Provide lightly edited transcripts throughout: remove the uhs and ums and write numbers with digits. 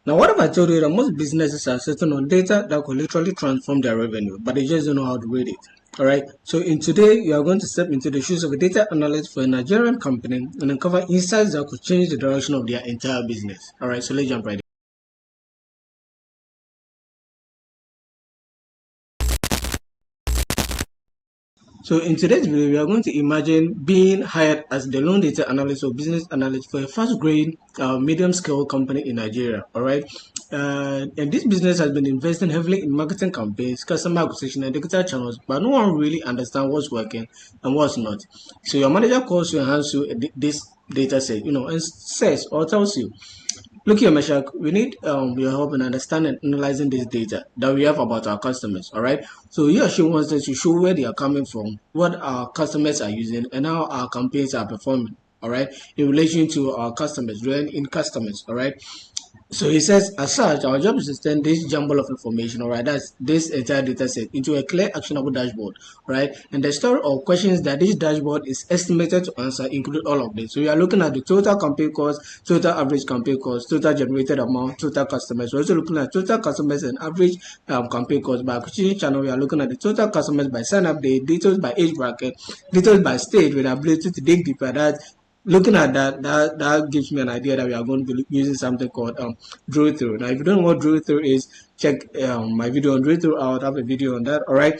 Now, what if I told you that most businesses are sitting on data that could literally transform their revenue, but they just don't know how to read it? All right. So, in today, you are going to step into the shoes of a data analyst for a Nigerian company and uncover insights that could change the direction of their entire business. All right. So, let's jump right in. So in today's video, we are going to imagine being hired as the loan data analyst or business analyst for a fast-growing medium-scale company in Nigeria. All right, and this business has been investing heavily in marketing campaigns, customer acquisition, and digital channels, but no one really understands what's working and what's not. So your manager calls you and hands you this data set, and says or tells you, look here, Meshach, we need your help in understanding and analyzing this data that we have about our customers, all right? So he or she wants us to show where they are coming from, what our customers are using, and how our campaigns are performing, all right, in relation to our customers, in customers, all right? So he says, as such, our job is to turn this jumble of information, all right, that's this entire data set, into a clear, actionable dashboard, right? And the story or questions that this dashboard is estimated to answer include all of this. So we are looking at the total campaign cost, total average campaign cost, total generated amount, total customers. We're also looking at total customers and average campaign cost. By acquisition channel, we are looking at the total customers by sign-up date, details by age bracket, details by state, with the ability to dig deeper. That looking at that gives me an idea that we are going to be using something called drill through. Now if you don't know what drill through is, check my video on drill through out. I have a video on that. All right,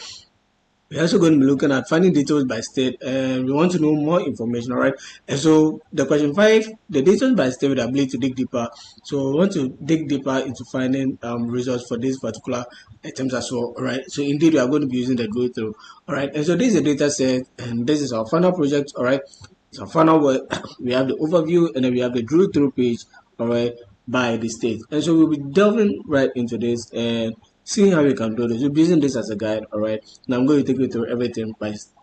we're also going to be looking at finding details by state, and we want to know more information. All right, and so the question 5, the details by state with the ability to dig deeper. So we want to dig deeper into finding results for this particular items as well. All right, so indeed we are going to be using the drill through. All right, and so this is a data set, and this is our final project. All right, so final work, we have the overview, and then we have the drill through page, all right, by the state. And so we'll be delving right into this and seeing how we can do this. We'll be using this as a guide, all right. Now I'm going to take you through everything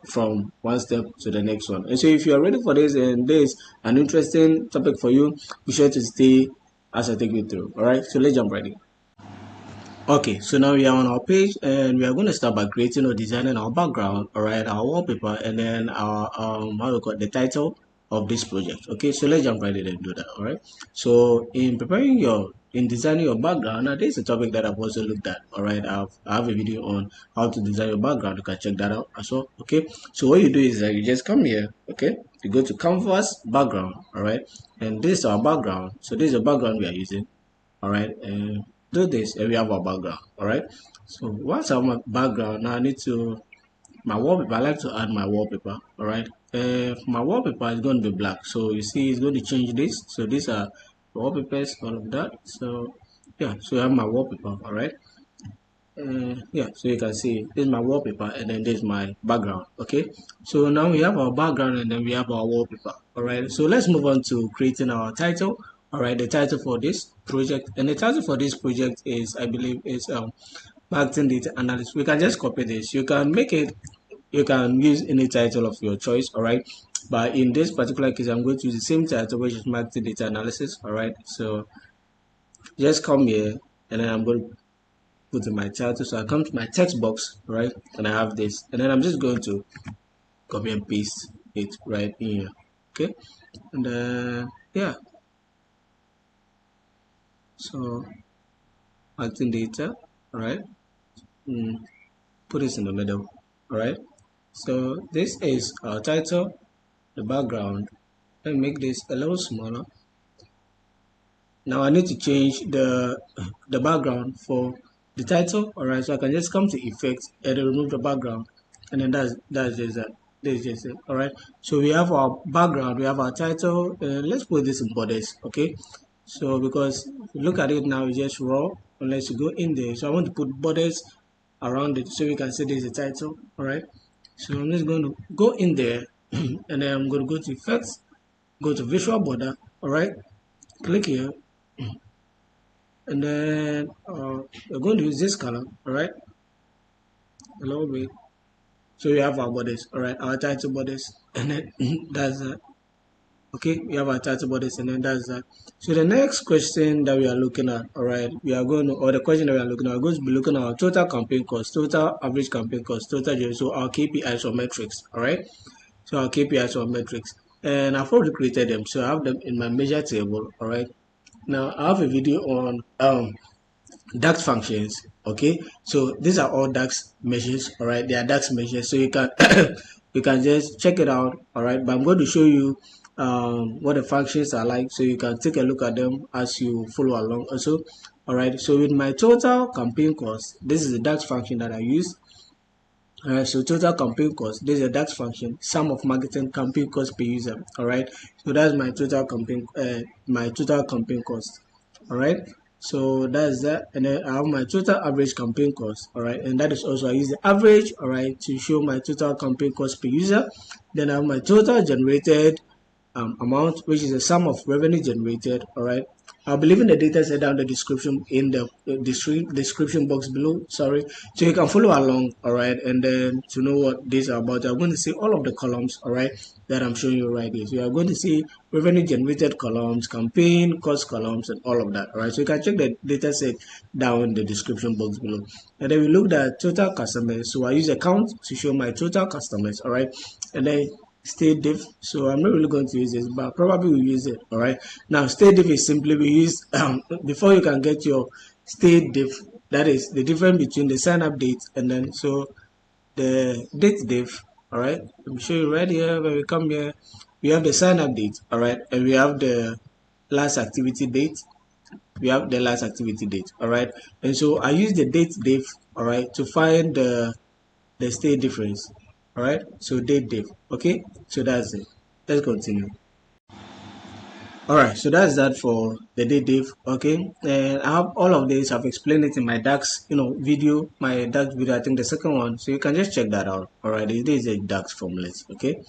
from one step to the next one. And so if you are ready for this and there's an interesting topic for you, be sure to stay as I take you through. All right, so let's jump right in. Okay, so now we are on our page, and we are going to start by creating or designing our background, all right, our wallpaper, and then our how we call the title of this project. Okay, so let's jump right in and do that. All right, so in designing your background, now this is a topic that I've also looked at. All right, I have a video on how to design your background. You can check that out as well. Okay, so what you do is that you just come here. Okay, you go to canvas background. All right, and this is our background. So this is the background we are using. All right, and do this and we have our background. All right, so once I have my background, now I need to my wallpaper. I like to add my wallpaper. All right, my wallpaper is going to be black, so you see it's going to change this. So these are wallpapers, all of that. So yeah, so I have my wallpaper. All right, yeah, so you can see this is my wallpaper, and then this is my background. Okay, so now we have our background, and then we have our wallpaper. All right, so let's move on to creating our title. All right, the title for this project, and the title for this project is, I believe, is marketing data analyst. We can just copy this. You can make it, you can use any title of your choice. All right, but in this particular case, I'm going to use the same title, which is marketing data analysis. All right, so just come here, and then I'm going to put in my title. So I come to my text box, right, and I have this, and then I'm just going to copy and paste it right in here. Okay, and yeah, so marketing data, all right, put this in the middle. All right, so this is our title, the background. Let me make this a little smaller. Now I need to change the background for the title. All right, so I can just come to effects and remove the background, and then that's just that. This is just it. All right, so we have our background, we have our title. Let's put this in borders. Okay, so because if you look at it now, it's just raw unless you go in there. So I want to put borders around it so we can see this is the title. All right, so I'm just going to go in there and then I'm going to go to effects, go to visual border. All right, click here, and then we're going to use this color. All right, a little bit, so we have our borders. All right, our title borders, and then that's that. Okay, we have our title borders, and then that's that. So the next question that we are looking at, all right, we are going to, or the question that we are looking at, we're going to be looking at our total campaign cost, total average campaign cost, total, so our KPIs or metrics. All right, so our KPIs or metrics, and I've already created them, so I have them in my measure table. All right, Now I have a video on DAX functions. Okay, so these are all DAX measures. All right, they are DAX measures, so you can you can just check it out. All right, but I'm going to show you what the functions are like, so you can take a look at them as you follow along also. All right, so with my total campaign cost, this is the DAX function that I use. Alright, so total campaign cost, this is a DAX function, sum of marketing campaign cost per user. Alright, so that's my total campaign cost. Alright, so that's that, and then I have my total average campaign cost. Alright, and that is also, I use the average, alright, to show my total campaign cost per user. Then I have my total generated amount, which is the sum of revenue generated. All right, I'll be leaving the data set down the description in the description box below, sorry, so you can follow along. All right, and then to know what these are about, I'm going to see all of the columns, all right, that I'm showing you right here. So you are going to see revenue generated columns, campaign cost columns, and all of that. All right, so you can check the data set down in the description box below. And then we looked at total customers, so I use a count to show my total customers. All right, and then state diff, so I'm not really going to use this, but probably we'll use it. All right, now state diff is simply we use before you can get your state diff, that is the difference between the sign up date and then so the date diff. All right, let me show you right here. When we come here, we have the sign up date. All right, and we have the last activity date, we have the last activity date. All right, and so I use the date diff, all right, to find the state difference. All right, so date diff. Okay, so that's it. Let's continue. All right, so that's that for the date diff. Okay, and I have all of this, I've explained it in my DAX video, my DAX video, I think the second one, so you can just check that out. All right, it is a DAX formulas. Okay,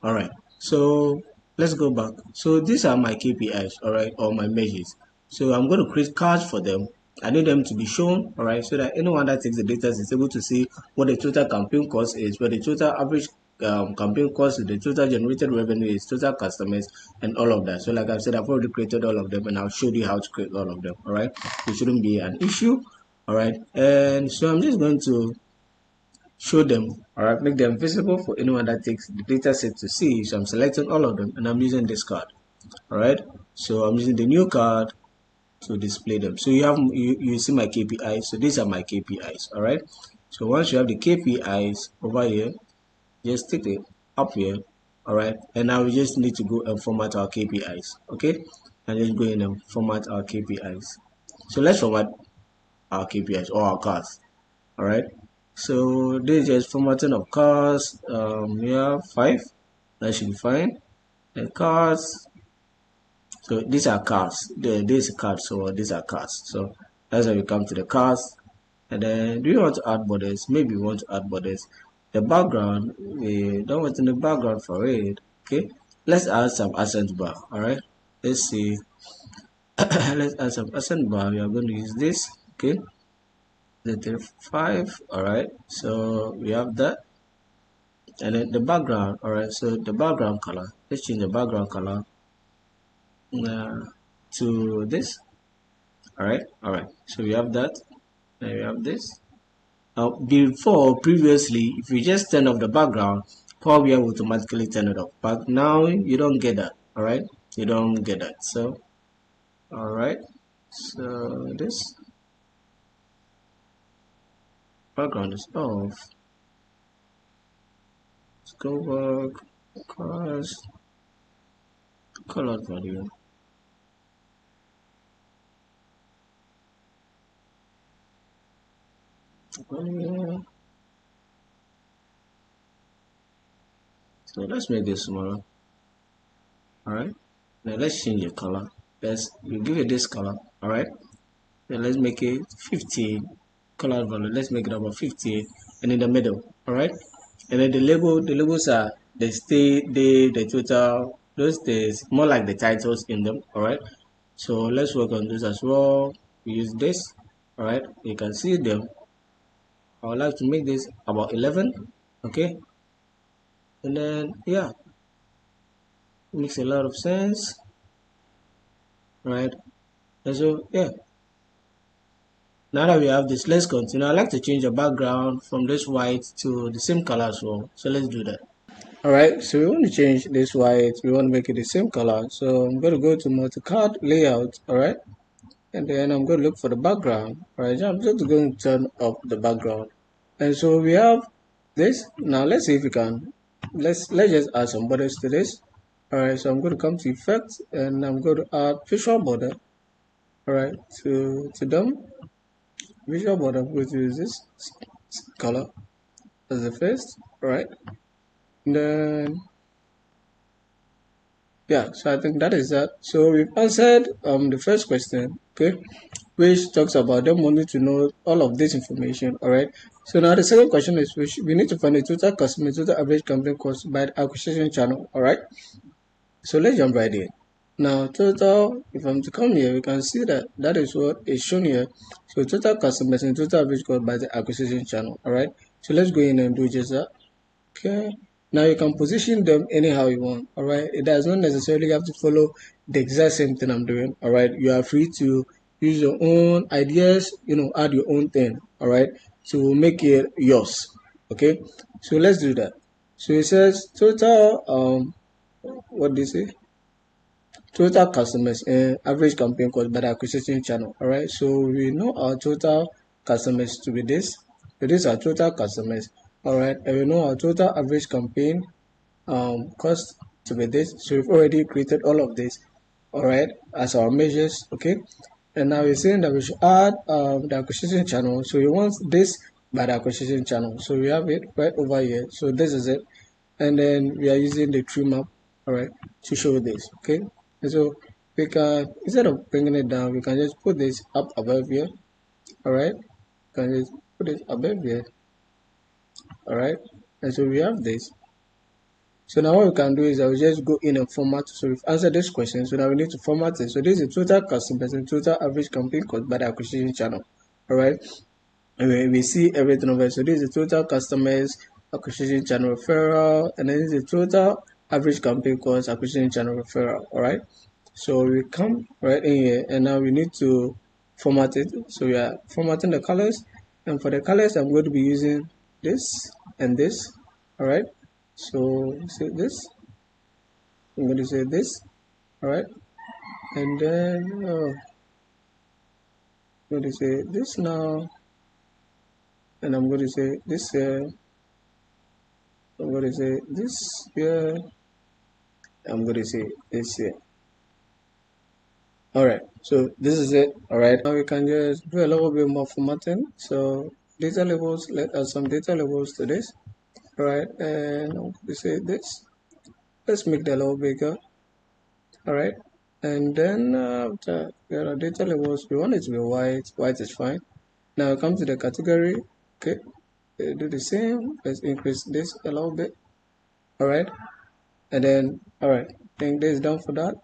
all right, so let's go back. So these are my KPIs, all right, or my measures. So I'm going to create cards for them. I need them to be shown, all right, so that anyone that takes the data is able to see what the total campaign cost is, what the total average campaign cost is, the total generated revenue is, total customers, and all of that. So like I've said, I've already created all of them, and I'll show you how to create all of them. All right, it shouldn't be an issue. All right, and so I'm just going to show them, all right, make them visible for anyone that takes the data set to see. So I'm selecting all of them, and I'm using this card. All right, so I'm using the new card to display them. So you see my KPIs. So these are my KPIs. All right, so once you have the KPIs over here, just take it up here. All right, and now we just need to go and format our KPIs. Okay, and just go in and format our KPIs. So let's format our KPIs or our cars. All right, so this is just formatting of cars. We have 5, that should be fine. And cars, so these are cars. This is cars, so these are cars. So that's how we come to the cars. And then do you want to add borders? Maybe we want to add borders. The background, we don't want in the background for it. Okay, let's add some accent bar. All right, let's see. Let's add some accent bar. We are going to use this. Okay, the 5. All right, so we have that. And then the background. All right, so the background color, let's change the background color to this. All right, so we have that. Then we have this. Previously, if you just turn off the background, Power BI will automatically turn it off. But now you don't get that. All right, you don't get that. So, all right, so this background is off. Let's go back. Color value. So let's make this smaller. All right, now let's change the color. We give it this color. All right, then let's make it 50 color value. Let's make it about 50 and in the middle. All right, and then the labels are the state, the total, those days, more like the titles in them. All right, so let's work on this as well. We use this. All right, you can see them. I would like to make this about 11. Okay, and then yeah, it makes a lot of sense, right? And so yeah, now that we have this, let's continue. I like to change the background from this white to the same color as well, so let's do that. All right, so we want to change this white. We want to make it the same color. So I'm going to go to multi-card layout. All right, and then I'm going to look for the background. All right, I'm just going to turn up the background. And so we have this. Now let's see if we can. Let's just add some borders to this. All right, so I'm going to come to effects and I'm going to add visual border. All right, to them visual border. I'm going to use this color as the first. All right, and then yeah, so I think that is that. So we've answered the first question, okay, which talks about them wanting to know all of this information. All right. So now the second question is we need to find the total customer, total average company cost by the acquisition channel. All right. So let's jump right in. Now total, if I'm to come here, we can see that that is what is shown here. So total customers and total average cost by the acquisition channel. All right. So let's go in and do just that. Okay. Now you can position them anyhow you want. All right. It does not necessarily have to follow the exact same thing I'm doing. All right. You are free to use your own ideas, add your own thing. All right. To make it yours. Okay. So let's do that. So it says total, what do you say? Total customers and average campaign cost by the acquisition channel. All right. So we know our total customers to be this. So these are total customers. All right. And we know our total average campaign cost to be this. So we've already created all of this. All right. As our measures. Okay. And now we're saying that we should add the acquisition channel. So we want this by the acquisition channel. So we have it right over here. So this is it. And then we are using the tree map, all right, to show this. Okay. And so we can, instead of bringing it down, we can just put this up above here. All right. We can just put it above here. All right. And so we have this. So now what we can do is I will just go in and format. So we've answered this question. So now we need to format it. So this is total customers and total average campaign cost by the acquisition channel. All right. And we see everything over. So this is the total customers, acquisition channel referral, and then this is the total average campaign cost, acquisition channel referral. All right. So we come right in here and now we need to format it. So we are formatting the colors. And for the colors, I'm going to be using this and this. All right. So say this. I'm going to say this. All right. And then I'm going to say this now. And I'm going to say this here. I'm going to say this here. I'm going to say this here. All right. So this is it. All right. Now we can just do a little bit more formatting. So data labels. Let us some data labels to this. All right. And we say this. Let's make that a little bigger. All right. And then after there are data labels, we want it to be white. White is fine. Now come to the category. Okay. Do the same. Let's increase this a little bit. All right. And then, all right. I think this is done for that.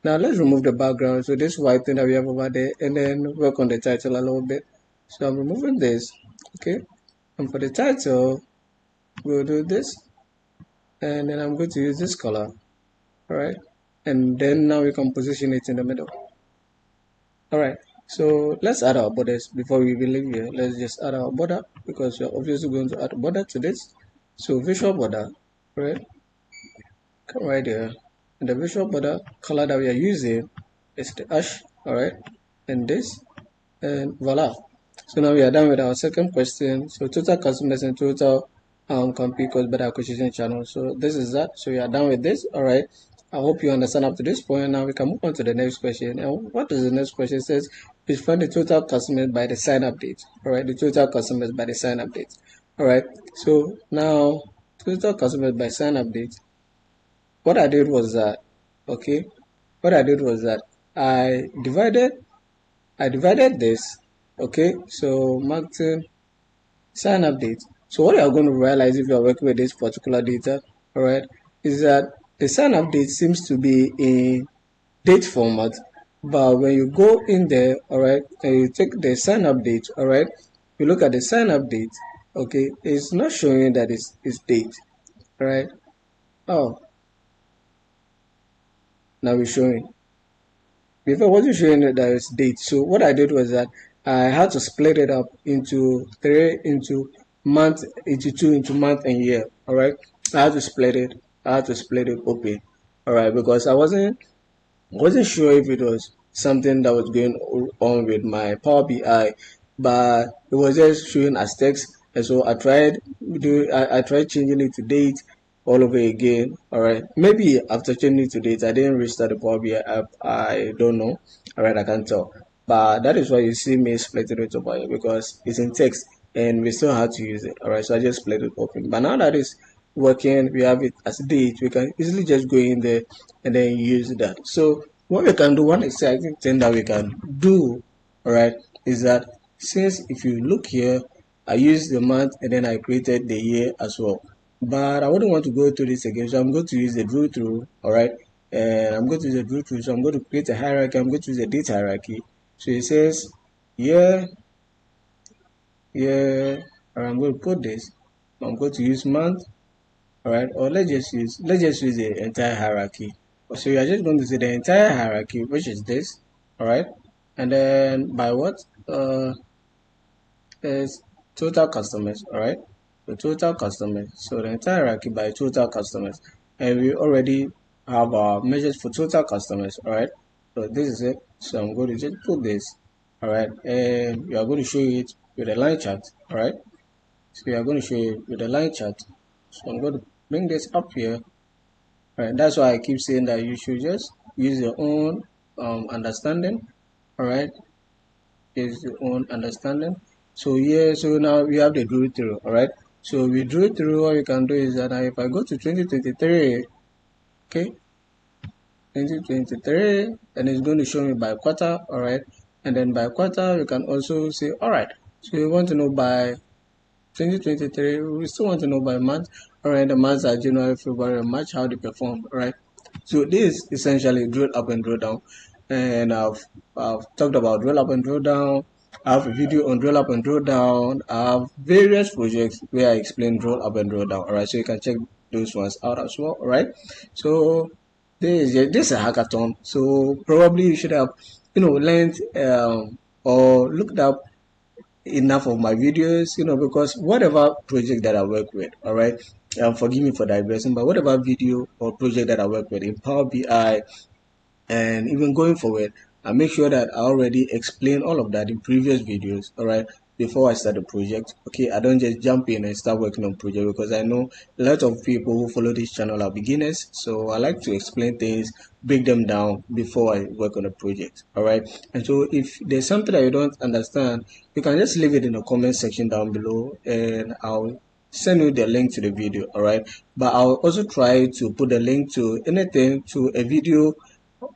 Now let's remove the background. So this white thing that we have over there, and then work on the title a little bit. So I'm removing this. Okay. And for the title, we'll do this. And then I'm going to use this color. All right. And then now we can position it in the middle. All right. So let's add our borders before we even leave here. Let's just add our border because we're obviously going to add a border to this. So visual border, right? Come right here. And the visual border color that we are using is the ash, all right? And this, and voila. So now we are done with our second question. So total customers and total compete cost by the acquisition channel. So this is that. So we are done with this, all right? I hope you understand up to this point. Now we can move on to the next question. And what is the next question? It says, we find the total customers by the sign up date. All right, the total customers by the sign up date. All right, so now total customers by sign up date. What I did was that, okay, what I did was that I divided this, okay, so marketing sign up date. So what you are going to realize if you are working with this particular data, all right, is that the sign up date seems to be in date format, but when you go in there, all right, and you take the sign up date, all right, you look at the sign up date, okay, it's not showing that it's date, all right. Oh, now it's showing. Before it wasn't showing that there is date. So what I did was that I had to split it up into 3 into month, into 2 into month and year. All right. I had to split it. I had to split it open. All right, because I wasn't sure if it was something that was going on with my Power BI, but it was just showing as text. And so I tried changing it to date all over again. All right, maybe after changing it to date, I didn't restart the Power BI app. I don't know. All right, I can't tell. But that is why you see me splitting it open because it's in text and we still have to use it. All right, so I just split it open. But now that it's working, we have it as date. We can easily just go in there and then use that. So what we can do, one exciting thing that we can do, all right, is that since if you look here, I used the month and then I created the year as well. But I wouldn't want to go through this again, so I'm going to use the drill through, all right, and I'm going to use the drill through. So I'm going to create a hierarchy. I'm going to use a date hierarchy. So it says year, year, or I'm going to put this. I'm going to use month, all right, or let's just use the entire hierarchy. So you are just going to see the entire hierarchy, which is this, all right, and then by what is total customers, all right, the total customers. So the entire hierarchy by total customers, and we already have our measures for total customers, all right. So this is it. So I'm going to just put this, all right, and we are going to show it with a line chart, all right. So we are going to show it with a line chart. So I'm going to bring this up here. Right, that's why I keep saying that you should just use your own understanding. All right, use your own understanding. So yeah, so now we have the drill through. All right, so we drew through. What you can do is that if I go to 2023, okay, 2023, and it's going to show me by quarter. All right, and then by quarter you can also say, all right, so you want to know by 2023, we still want to know by month. All right, the months are January, February, March, how they perform. All right, so this is essentially drill up and drill down, and I've talked about drill up and drill down. I have a video on drill up and drill down. I have various projects where I explain drill up and drill down. All right, so you can check those ones out as well. All right, so this is a hackathon, so probably you should have learned or looked up enough of my videos, because whatever project that I work with, all right, forgive me for digressing, but whatever video or project that I work with in Power BI, and even going forward, I make sure that I already explain all of that in previous videos, all right, before I start the project. Okay, I don't just jump in and start working on project because I know a lot of people who follow this channel are beginners, so I like to explain things, break them down before I work on a project, all right. And so if there's something that you don't understand, you can just leave it in the comment section down below and I'll send you the link to the video, all right. But I'll also try to put the link to anything, to a video,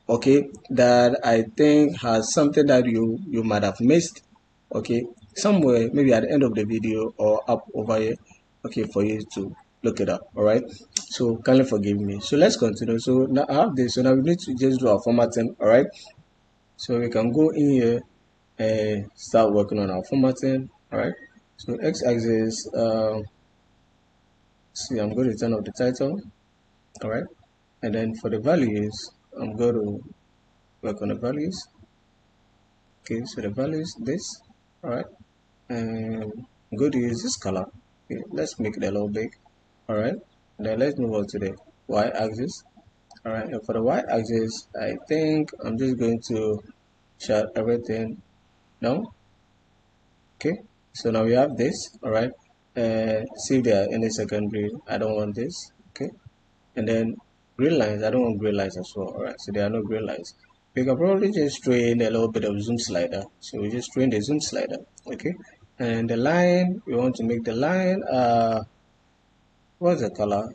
okay, that I think has something that you might have missed, okay, somewhere maybe at the end of the video or up over here, okay, for you to look it up. All right, so kindly forgive me. So let's continue. So now I have this, so now we need to just do our formatting. All right, so we can go in here and start working on our formatting. All right, so x-axis, see, I'm going to turn off the title. All right, and then for the values, I'm going to work on the values. Okay, so the value is this, all right, and I'm going to use this color. Okay, let's make it a little big, all right, and then let's move on to the y-axis. All right, and for the y-axis, I think I'm just going to shut everything down. Okay, so now we have this, all right, see if there are any secondary. I don't want this. Okay, and then green lines, I don't want green lines as well. All right, so there are no green lines. We can probably just throw in a little bit of zoom slider. So we just throw in the zoom slider. Okay, and the line, we want to make the line what's the color?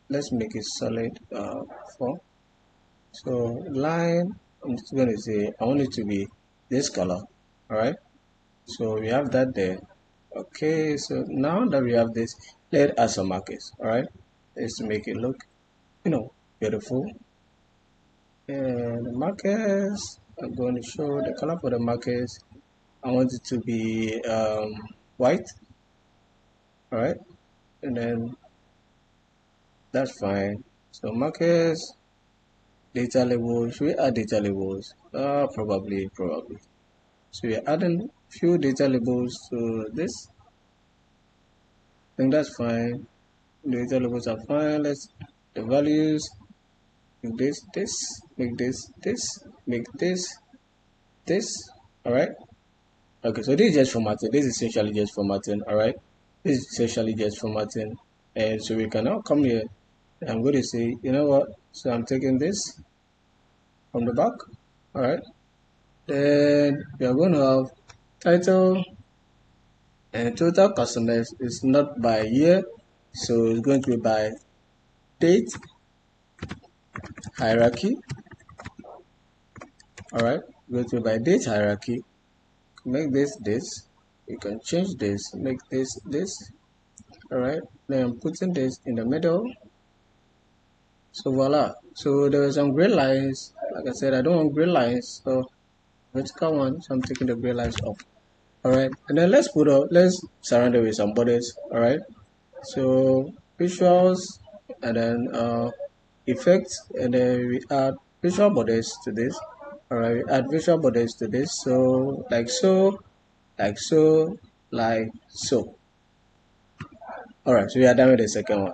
Let's make it solid 4. So line, I'm just going to say I want it to be this color. All right, so we have that there. Okay, so now that we have this, let's add some markers. All right, let's make it look beautiful. And the markers, I'm going to show the color for the markers. I want it to be white. All right, and then that's fine. So markers, data labels. Should we add data labels? Probably. So we're adding few data labels to this. I think that's fine. data labels are fine. Let's the values. Make make make this. All right. Okay, so this is just formatting. This is essentially just formatting. All right. This is essentially just formatting, and so we can now come here. I'm going to say, you know what? So I'm taking this from the back. All right. Then we are going to have title and total customers is not by year, so it's going to be by date hierarchy. All right, go to by date hierarchy. Make this. You can change this. Make this. All right. Then I'm putting this in the middle. So voila. So there are some gray lines. Like I said, I don't want gray lines. So vertical one. So I'm taking the gray lines off. All right. And then let's surround it with some borders. All right. So visuals and then effects, and then we add visual borders to this. All right, we add visual borders to this. So like so, like so, like so. All right, so we are done with the second one.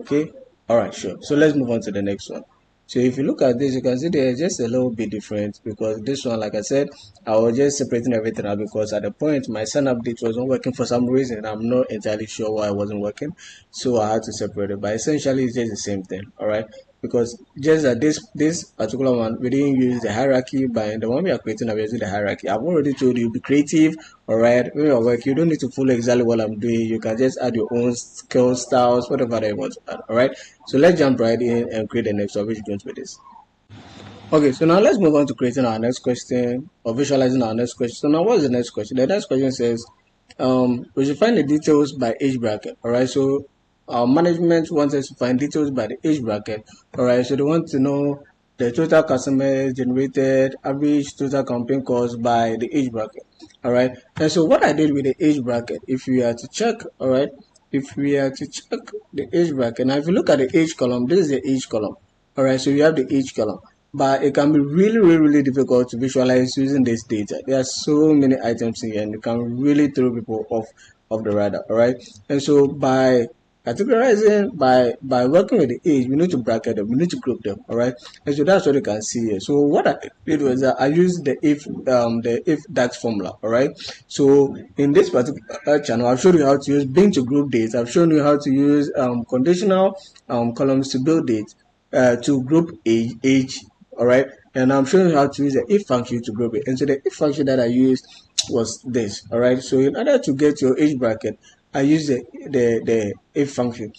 Okay. All right, sure. So let's move on to the next one. So if you look at this, you can see they're just a little bit different, because this one, like I said, I was just separating everything out because at the point my sun update wasn't working for some reason. I'm not entirely sure why it wasn't working, so I had to separate it. But essentially, it's just the same thing. All right, because just that this particular one, we didn't use the hierarchy, but in the one we are creating, we're using the hierarchy. I've already told you, be creative. All right, when you're working, you don't need to follow exactly what I'm doing. You can just add your own skill styles, whatever they want to add. All right, so let's jump right in and create the next one, which is going to be this. Okay, so now let's move on to creating our next question or visualizing our next question. So now what's the next question? The next question says, we should find the details by age bracket. All right, so our management wants us to find details by the age bracket. All right, so they want to know the total customers generated, average total campaign cost by the age bracket. All right, and so what I did with the age bracket, if we are to check, all right, if we are to check the age bracket, now if you look at the age column, this is the age column. All right, so you have the age column, but it can be really difficult to visualize using this data. There are so many items here, and it can really throw people off the radar. All right, and so by categorizing, by working with the age, we need to bracket them, we need to group them. All right, and so that's what you can see here. So what I did was that I used the if dax formula. All right, so in this particular channel, I've shown you how to use bin to group dates. I've shown you how to use conditional columns to build dates, to group age. All right, and I'm showing you how to use the if function to group it. And so the if function that I used was this. All right, so in order to get your age bracket, I use the if function.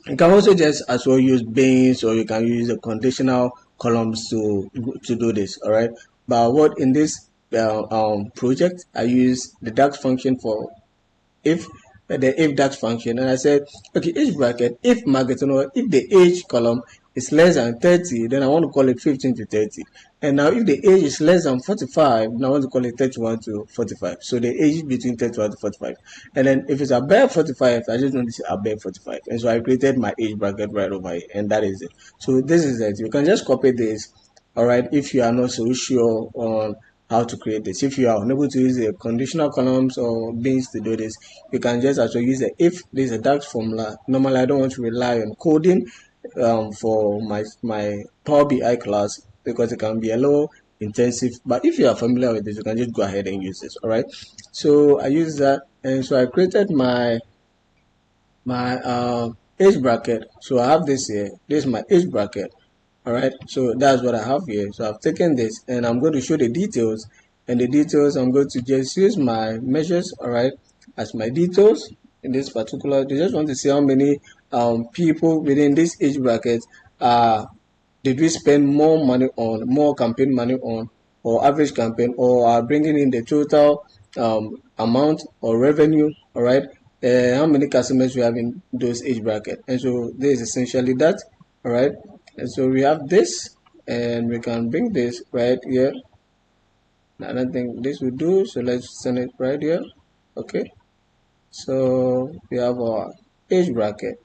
You can also just as well use bins, or you can use the conditional columns to do this. All right, but what in this project, I use the dax function for if the if dax function, and I said, okay, age bracket, if market, if the age column is less than 30, then I want to call it 15 to 30. And now if the age is less than 45, then I want to call it 31 to 45. So the age is between 31 to 45. And then if it's above 45, I just want to say above 45. And so I created my age bracket right over here, and that is it. So this is it. You can just copy this. All right, if you are not so sure on how to create this, if you are unable to use the conditional columns or bins to do this, you can just actually use the if. This is a dax formula. Normally I don't want to rely on coding for my Power BI class, because it can be a little intensive, but if you are familiar with this, you can just go ahead and use this. All right, so I use that, and so I created my age bracket. So I have this here. This is my age bracket. All right, so that's what I have here. So I've taken this, and I'm going to show the details, and the details I'm going to just use my measures, all right, as my details. In this particular, they just want to see how many people within this age bracket did we spend more campaign money on, or average campaign, or are bringing in the total amount or revenue. All right, how many customers we have in those age bracket. And so this is essentially that. All right, and so we have this, and we can bring this right here. I don't think this will do, so let's send it right here. Okay, so we have our age bracket.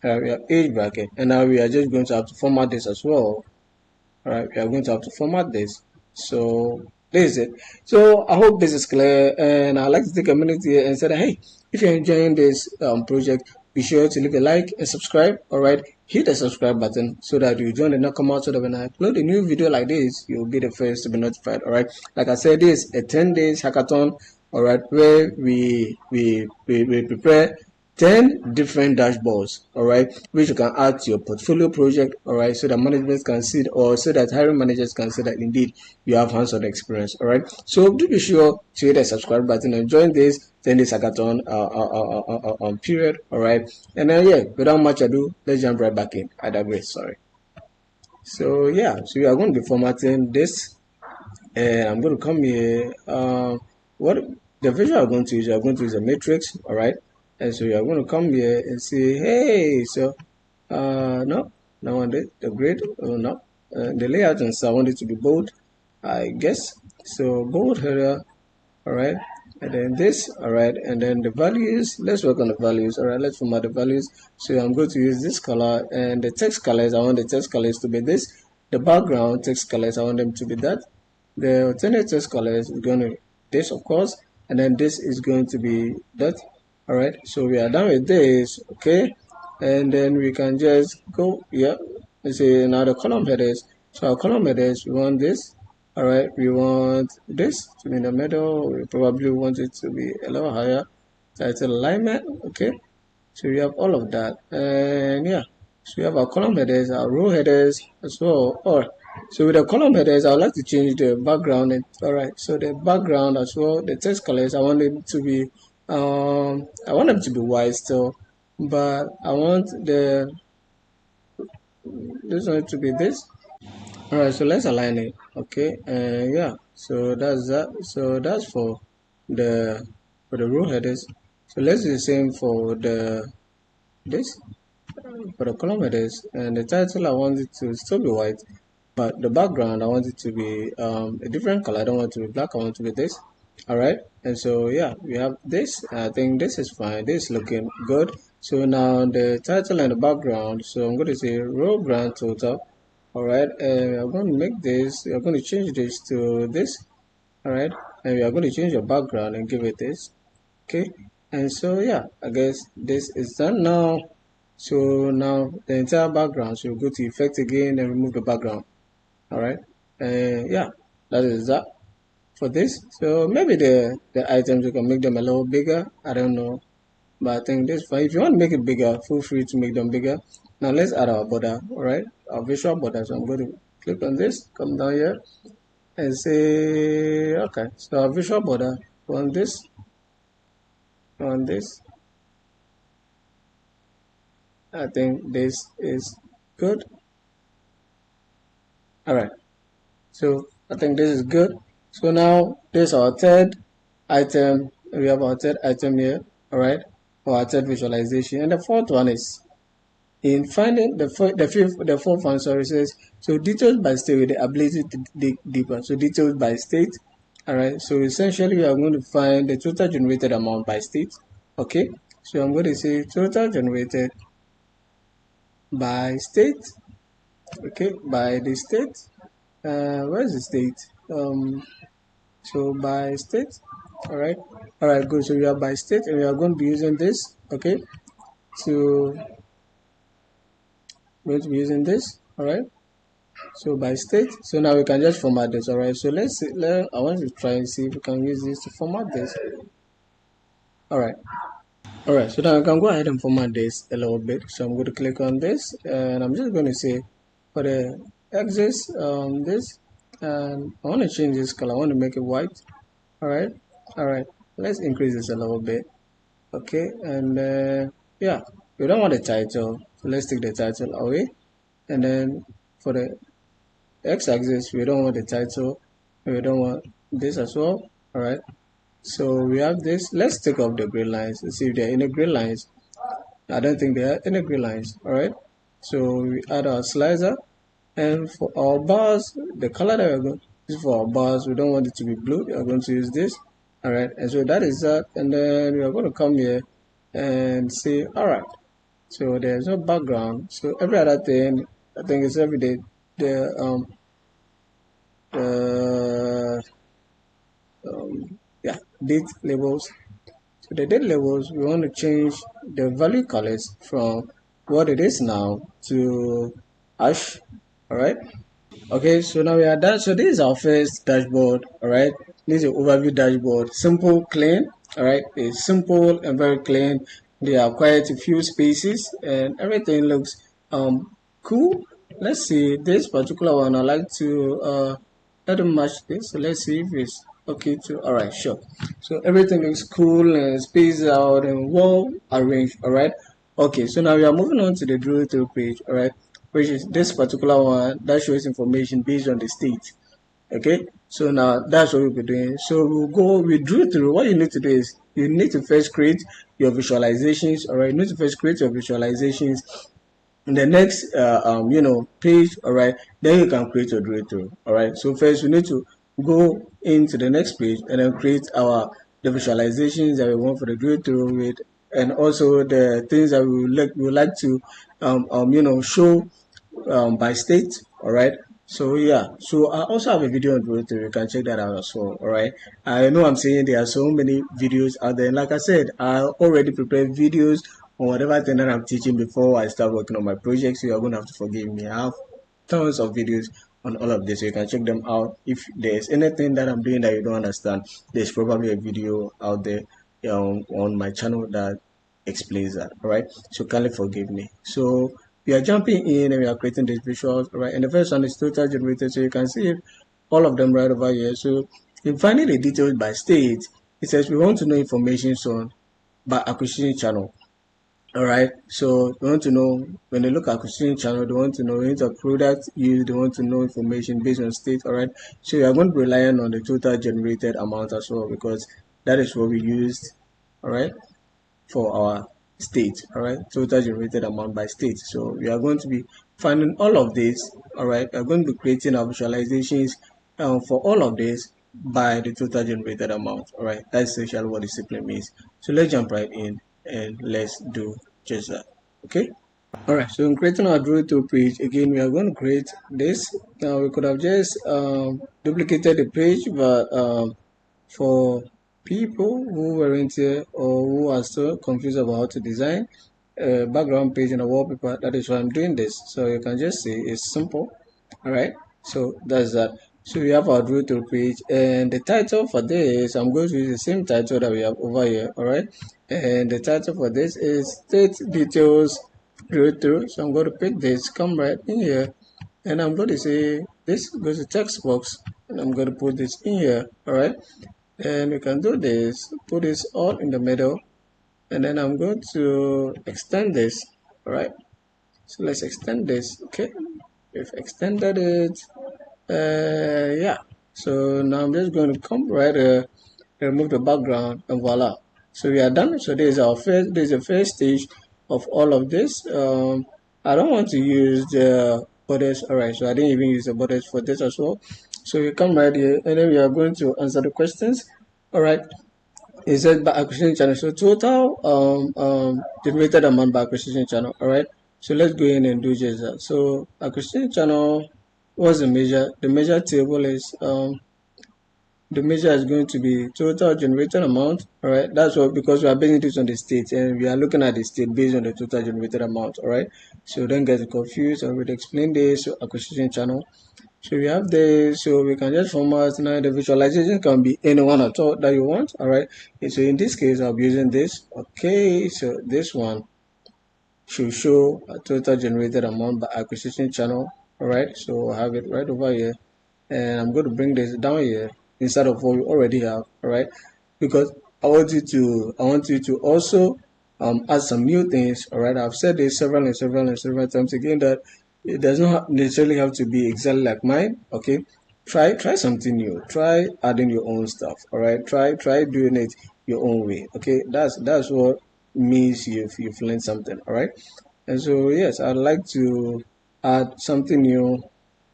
We have age bracket, and now we are just going to have to format this as well. All right, we are going to have to format this. So This is it. So I hope this is clear, and I'd like to take a minute here and say that, hey, if you're enjoying this project, be sure to leave a like and subscribe. All right, hit the subscribe button so that you join the Nakama, so that when I upload a new video like this, you'll be the first to be notified. All right, like I said, this is a 10 days hackathon. All right, where we prepare 10 different dashboards, all right, which you can add to your portfolio project, all right, so that management can see, or so that hiring managers can see that indeed you have hands-on experience, all right. So do be sure to hit the subscribe button and join this 10 days hackathon period, all right. And then, yeah, without much ado, let's jump right back in. I digress, sorry. So yeah, so we are going to be formatting this, and I'm going to come here. What the visual I'm going to use, I'm going to use a matrix, all right. And so you're going to come here and say, hey, so no, no one did the grid, no, the layout, and so I want it to be bold, I guess. So bold header, all right, and then this, all right, and then the values. Let's work on the values, all right. Let's format the values. So I'm going to use this color, and the text colors, I want the text colors to be this. The background text colors, I want them to be that. The alternate text colors is going to be this, of course, and then this is going to be that. All right, so we are done with this, okay, and then we can just go, yeah, let's see now the column headers. So our column headers, we want this, all right, we want this to be in the middle, we probably want it to be a little higher, title alignment, okay. So we have all of that, and yeah, so we have our column headers, our row headers as well. Or so with the column headers, I would like to change the background. And all right, so the background as well, the text colors, I want them to be, I want them to be white still, but I want this one to be this. All right, so let's align it. Okay, and yeah, so that's that. So that's for the row headers. So let's do the same for the this. For the column headers, and the title I want it to still be white, but the background I want it to be a different color. I don't want it to be black, I want it to be this. All right, and so yeah, we have this. I think this is fine, this is looking good. So now the title and the background, so I'm going to say row grand total. All right, and I'm going to make this, we're going to change this to this. All right, and we are going to change the background and give it this. Okay, and so yeah, I guess this is done now. So now the entire background, so go to effect again and remove the background. All right, and yeah, that is that for this. So maybe the items, you can make them a little bigger, I don't know, but I think this is fine. If you want to make it bigger, feel free to make them bigger. Now let's add our border. All right, our visual border. So I'm going to click on this, come down here and say okay, so our visual border on this, on this, I think this is good. All right, so I think this is good. So now this is our third item. We have our third item here, all right, for our third visualization. And the fourth one is in finding the fourth one, sorry, says, so details by state with the ability to dig deeper. So details by state, all right. So essentially we are going to find the total generated amount by state, okay. So I'm going to say total generated by state, okay, by the state. Where's the state? So by state, all right, good. So we are by state, and we are going to be using this, okay. So we're going to be using this, all right. So by state, so now we can just format this, all right. So let's see. I want to try and see if we can use this to format this, all right. All right, so now I can go ahead and format this a little bit. So I'm going to click on this, and I'm just going to say for the axis, this, and I want to change this color. I want to make it white. All right. Let's increase this a little bit. Okay, and yeah, we don't want the title, so let's take the title away. And then for the x-axis, we don't want the title. We don't want this as well. All right. So we have this. Let's take off the grid lines and see if there are any grid lines. I don't think there are any grid lines. All right. So we add our slicer, and for our bars, the color that we're going to use for our bars, we don't want it to be blue. We are going to use this. All right. And so that is that. And then we are going to come here and say, all right. So there's no background. So every other thing, I think it's every day. The yeah, date labels. So the date labels, we want to change the value colors from what it is now to ash. All right. Okay, so now we are done. So this is our first dashboard. All right, this is an overview dashboard. Simple, clean. All right, it's simple and very clean. There are quite a few spaces and everything looks cool. Let's see this particular one. I like to let them match this. So let's see if it's okay to. All right, sure. So everything looks cool and spaced out and well arranged. All right. Okay, so now we are moving on to the drill through page. All right, which is this particular one that shows information based on the state. Okay, so now that's what we'll be doing. So we drew through. What you need to do is you need to first create your visualizations. All right, you need to first create your visualizations in the next page. All right, then you can create your drill through. All right, so first we need to go into the next page and then create the visualizations that we want for the drill through with, and also the things that we would like to show by state. All right, so yeah, so I also have a video on drill through. You can check that out as well. All right, I know I'm saying there are so many videos out there, and like I said, I already prepared videos on whatever thing that I'm teaching before I start working on my project, so you're going to have to forgive me. I have tons of videos on all of this, so you can check them out. If there's anything that I'm doing that you don't understand, there's probably a video out there on my channel that explains that. All right, so kindly forgive me. So we are jumping in and we are creating these visuals. All right, and the first one is total generated, so you can see all of them right over here. So in finding the details by state, it says we want to know information on by acquisition channel. All right, so they want to know when they look at acquisition channel, they want to know into product use, they want to know information based on state. All right, so we are going to rely on the total generated amount as well, because that is what we used, all right, for our state. All right, total generated amount by state. So we are going to be finding all of this. All right, we are going to be creating our visualizations for all of this by the total generated amount. All right, that's essentially what discipline means. So let's jump right in and let's do just that. Okay. All right, so in creating our drill to page, again we are going to create this. Now we could have just duplicated the page, but for people who weren't here or who are still confused about how to design a background page and a wallpaper, that is why I'm doing this. So you can just see it's simple. All right, so that's that. So we have our drill through page, and the title for this, I'm going to use the same title that we have over here. All right, and the title for this is state details drill through. So I'm going to pick this, come right in here, and I'm going to say this goes to text box, and I'm going to put this in here. All right, and we can do this, put this all in the middle, and then I'm going to extend this. All right, so let's extend this. Okay, we've extended it. Yeah, so now I'm just going to come right here, remove the background, and voila, so we are done. So this is the first stage of all of this. I don't want to use the borders. All right, so I didn't even use the borders for this as well. So we come right here, and then we are going to answer the questions. All right, it says by acquisition channel. So total generated amount by acquisition channel. All right, so let's go in and do just that. So acquisition channel, what's the measure? The measure table is the measure is going to be total generated amount. All right, that's what, because we are basing this on the state and we are looking at the state based on the total generated amount. All right, so don't get confused. I already explained this. So acquisition channel, so we have this, so we can just format. Now the visualization can be anyone at all that you want. All right, so in this case I'll be using this. Okay, so this one should show a total generated amount by acquisition channel. All right, so I have it right over here, and I'm going to bring this down here instead of what we already have. All right, because I want you to also add some new things. All right, I've said this several times again, that it does not necessarily have to be exactly like mine. Okay, try something new. Try adding your own stuff. All right, try doing it your own way. Okay, that's what means you've learned something. All right, and so yes, I'd like to add something new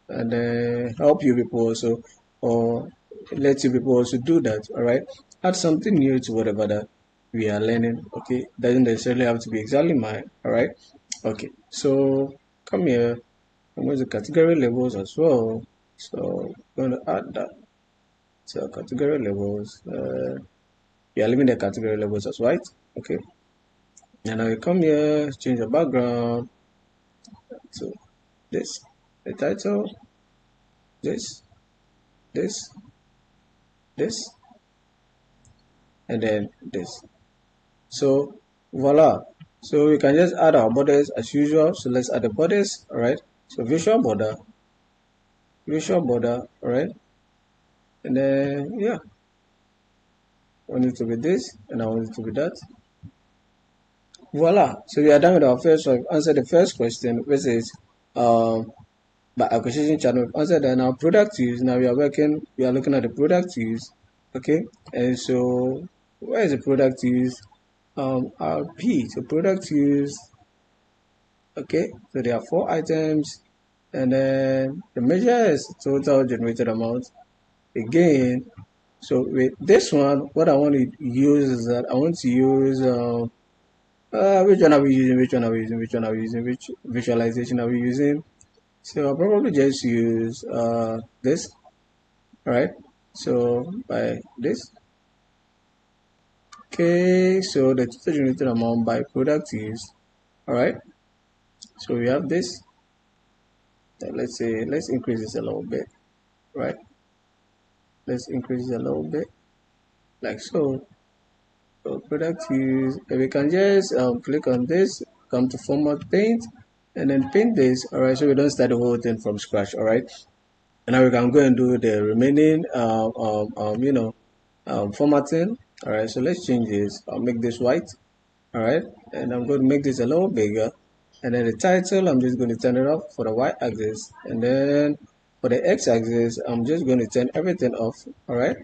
and help you people also, or let you people also do that. All right, add something new to whatever that we are learning. Okay, doesn't necessarily have to be exactly mine. All right, okay, so come here. I'm going to category labels as well, so I'm going to add that. So category labels, we are leaving the category labels as white. Okay. And now we come here, change the background to this, the title, this, this, this, and then this. So voila. So we can just add our borders as usual. So let's add the borders. All right. So visual border, all right. And then yeah, I want it to be this, and I want it to be that. Voila. So we are done with our first one. Answer the first question, which is by acquisition channel. Answer that now product use. Now we are looking at the product use. Okay. And so where is the product use? RP. So product use. Okay. So there are 4 items, and then the measure is total generated amount. Again, so with this one, what I want to use is that I want to use which one are we using? Which one are we using? Which one are we using? Which visualization are we using? So I'll probably just use this. All right. So by this. Okay. So the total generated amount by product is. All right. So we have this. Let's say let's increase this a little bit. Right. Let's increase it a little bit, like so. So product use. We can just click on this. Come to format paint, and then paint this. All right. So we don't start the whole thing from scratch. All right. And now we can go and do the remaining formatting. All right, so let's change this. I'll make this white. All right, and I'm going to make this a little bigger, and then the title I'm just going to turn it off for the y-axis, and then for the x-axis I'm just going to turn everything off. All right,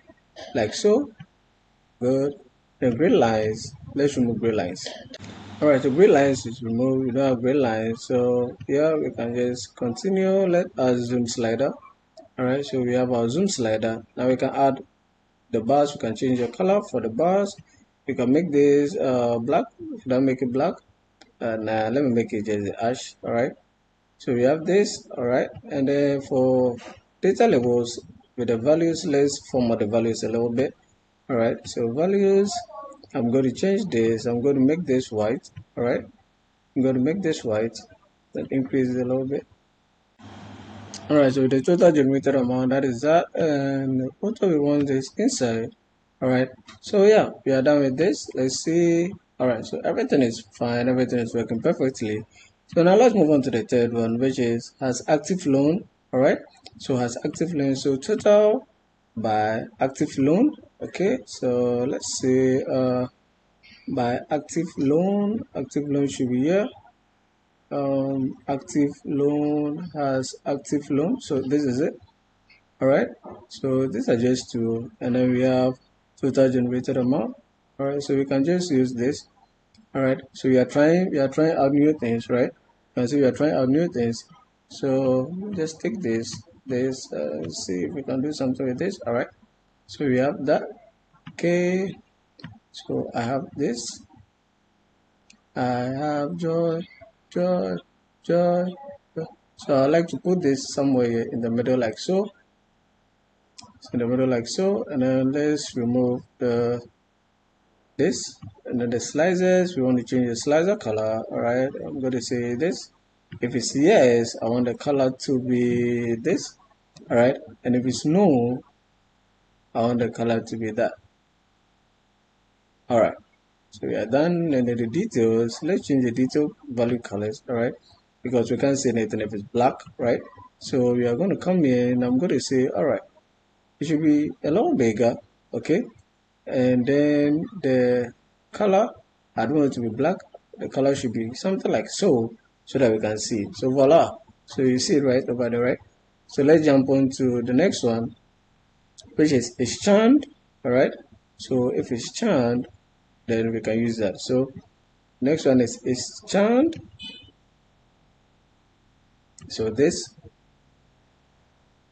like so. Good. The grid lines, let's remove grid lines. All right, so grid lines is removed. We don't have grid lines, so yeah, we can just continue. Let us zoom slider. All right, so we have our zoom slider. Now we can add the bars. We can change the color for the bars. We can make this black. Should I make it black? Nah, let me make it just ash. All right, so we have this. All right, and then for data labels with the values, let's format the values a little bit. All right, so values, I'm going to change this. I'm going to make this white. All right, I'm going to make this white. Then increase it a little bit. All right, so the total generated amount, that is that, and what we want is inside. All right, so yeah, we are done with this. Let's see. All right, so everything is fine, everything is working perfectly. So now let's move on to the third one, which is has active loan. All right, so has active loan. So total by active loan. Okay, so let's see. By active loan should be here. Active loan has active loan, so this is it. All right, so these are just two, and then we have total generated amount. All right, so we can just use this. All right, so we are trying out new things, right? And so we are trying out new things. So just take this see if we can do something with this. All right, so we have that. Okay, so I have this. I have joy, joy, joy. So I like to put this somewhere in the middle, like so. In the middle, like so, and then let's remove this, and then the slices. We want to change the slicer color. All right, I'm going to say this. If it's yes, I want the color to be this. All right, and if it's no, I want the color to be that. All right. So we are done, and then the details, let's change the detail value colors, all right, because we can't see anything if it's black, right? So we are going to come in, I'm going to say, all right, it should be a little bigger, okay, and then the color, I don't want it to be black, the color should be something like so that we can see. So voila, so you see it right over there, right? So let's jump on to the next one, which is charmed, all right? So if it's charmed, then we can use that. So next one is charmed. So this,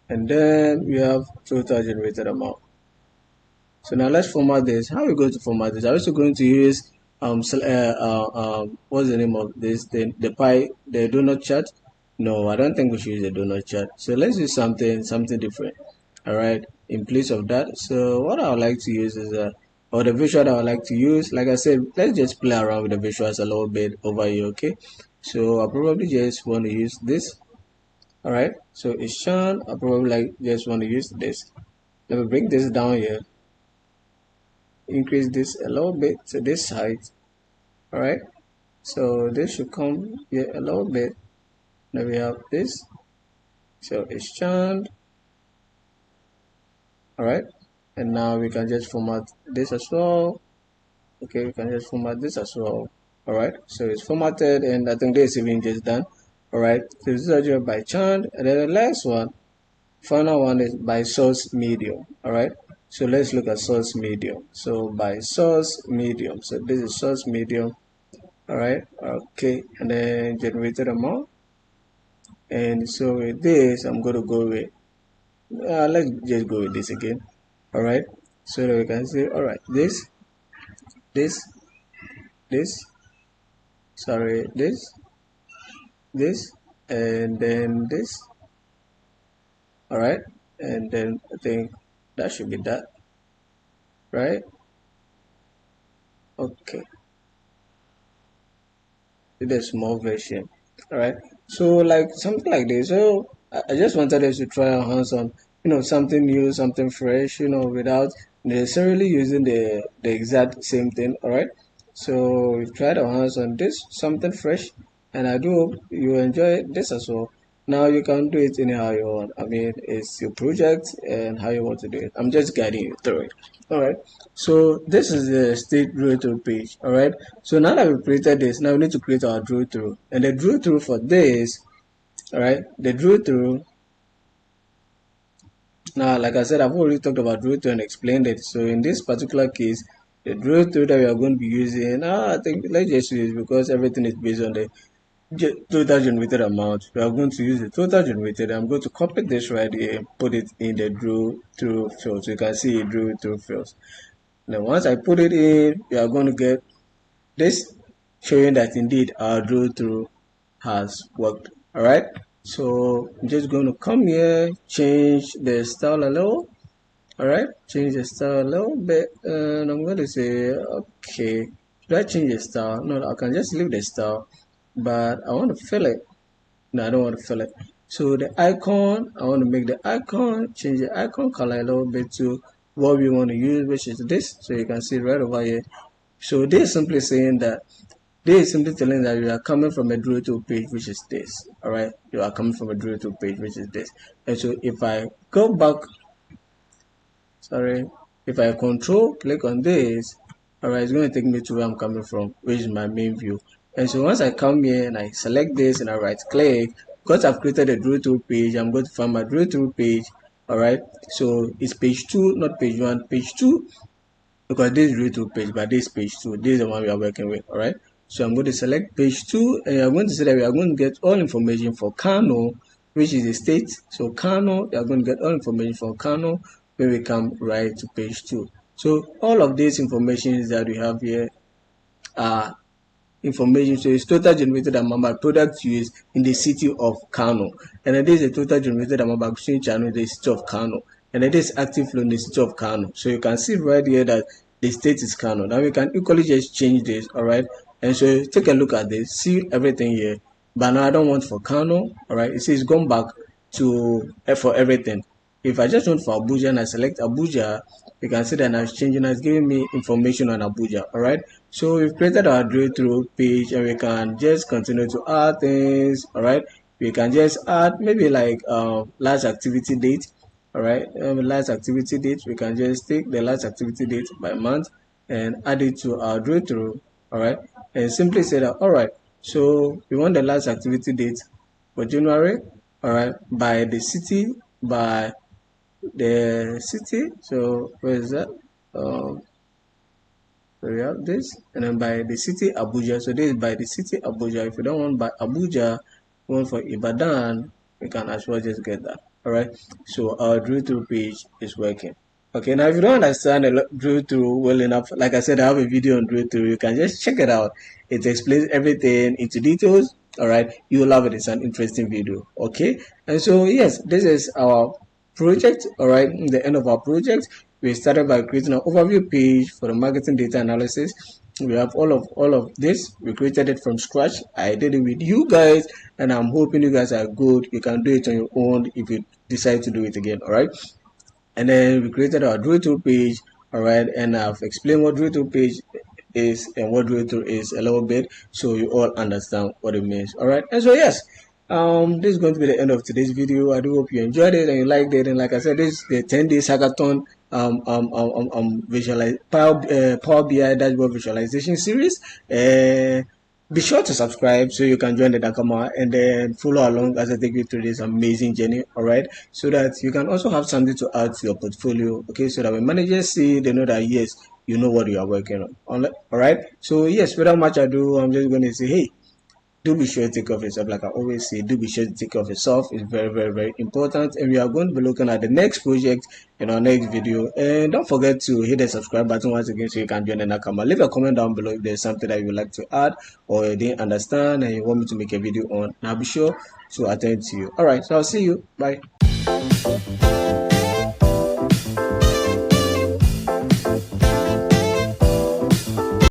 and then we have total generated amount. So now let's format this. How are we going to format this? Are we still going to use what's the name of this? The donut chart? No, I don't think we should use the donut chart. So let's use something different. All right. in place of that. So what I would like to use is or the visual that I would like to use, like I said, let's just play around with the visuals a little bit over here, okay? So I probably just want to use this. All right, so it's shown. I probably like just want to use this. Let me bring this down here, increase this a little bit to this height. All right, so this should come here a little bit. Now we have this, so it's shown. All right, and now we can just format this as well. Okay, we can just format this as well. All right, so it's formatted, and I think this even just done. All right, so this is by chant, and then the last one, final one is by source medium. All right, so let's look at source medium. So by source medium, so this is source medium. All right, okay, and then generated amount. And so with this, I'm going to go with, let's just go with this again. All right, so that we can say, all right, this, sorry, this, and then this. All right, and then I think that should be that, right? Okay, the small version. All right, so like something like this. So I just wanted us to try our hands on, something new, something fresh, without necessarily using the exact same thing. All right, so we've tried our hands on this, something fresh, and I do hope you enjoy this as well. Now you can do it anyhow you want. I mean, it's your project and how you want to do it. I'm just guiding you through it. All right. So this is the state drill through page. All right. So now that we've created this, now we need to create our drill through. And the drill through for this, all right, the drill through. Now, like I said, I've already talked about drill through and explained it. So in this particular case, the drill through that we are going to be using, I think let's just use because everything is based on the total generated amount. We are going to use the total generated. I'm going to copy this right here and put it in the drill through field. So you can see it drill through fields. Now once I put it in, we are going to get this showing that indeed our drill through has worked. All right. So I'm just going to come here, change the style a little. All right, change the style a little bit, and I'm going to say, okay, should I change the style? No, I can just leave the style, but I want to fill it. No, I don't want to fill it. So the icon, I want to make the icon, change the icon color a little bit to what we want to use, which is this. So you can see right over here. So this is simply saying that this is simply telling that you are coming from a drill to page, which is this. All right, you are coming from a drill to page, which is this. And so if I go back, sorry, if I control click on this, all right, it's going to take me to where I'm coming from, which is my main view. And so once I come here and I select this and I right click, because I've created a drill through page, I'm going to find my drill through page. All right, so it's page 2, not page 1, page 2, because this is drill through page, but this is page 2. This is the one we are working with. All right, so I'm going to select page 2, and I'm going to say that we are going to get all information for Kano, which is the state. So Kano, we are going to get all information for Kano when we come right to page 2. So all of these information that we have here are information. So it's total generated amount by product used in the city of Kano, and it is a total generated amount by exchange channel in the city of Kano, and it is active flow in the city of Kano. So you can see right here that the state is Kano. Now we can equally just change this. All right, and so take a look at this, see everything here. But now I don't want for Kano. All right, it says gone back to for everything. If I just want for Abuja and I select Abuja, you can see that now it's changing, it's giving me information on Abuja. All right, so we've created our drill through page, and we can just continue to add things. All right, we can just add maybe like last activity date. All right, last activity date, we can just take the last activity date by month and add it to our drill through. All right, and simply say that, all right, so we want the last activity date for January. All right, by the city, by the city. So where is that? So we have this, and then by the city Abuja. So this is by the city Abuja. If you don't want by Abuja, want for Ibadan, we can as well just get that. All right, so our drill through page is working. Okay, now if you don't understand the drill through well enough, like I said, I have a video on drill through. You can just check it out. It explains everything into details. All right, you will love it. It's an interesting video. Okay, and so yes, this is our project. All right, in the end of our project, we started by creating an overview page for the marketing data analysis. We have all of this. We created it from scratch. I did it with you guys, and I'm hoping you guys are good. You can do it on your own if you decide to do it again. All right, and then we created our drill through page. All right, and I've explained what drill through page is and what drill through is a little bit, so you all understand what it means. All right, and so yes, this is going to be the end of today's video. I do hope you enjoyed it and you liked it. And like I said, this is the 10-day hackathon visualize Power BI dashboard visualization series. Be sure to subscribe so you can join the Nakama and then follow along as I take you through this amazing journey. All right, so that you can also have something to add to your portfolio. Okay, so that when managers see, they know that yes, you know what you are working on. All right, so yes, without much ado, I'm just going to say, hey, do be sure to take care of yourself. Like I always say, do be sure to take care of yourself. It's very, very, very important. And we are going to be looking at the next project in our next video. And don't forget to hit the subscribe button once again so you can join the Nakama. Leave a comment down below if there's something that you would like to add or you didn't understand and you want me to make a video on. And I'll be sure to attend to you. All right, so I'll see you. Bye.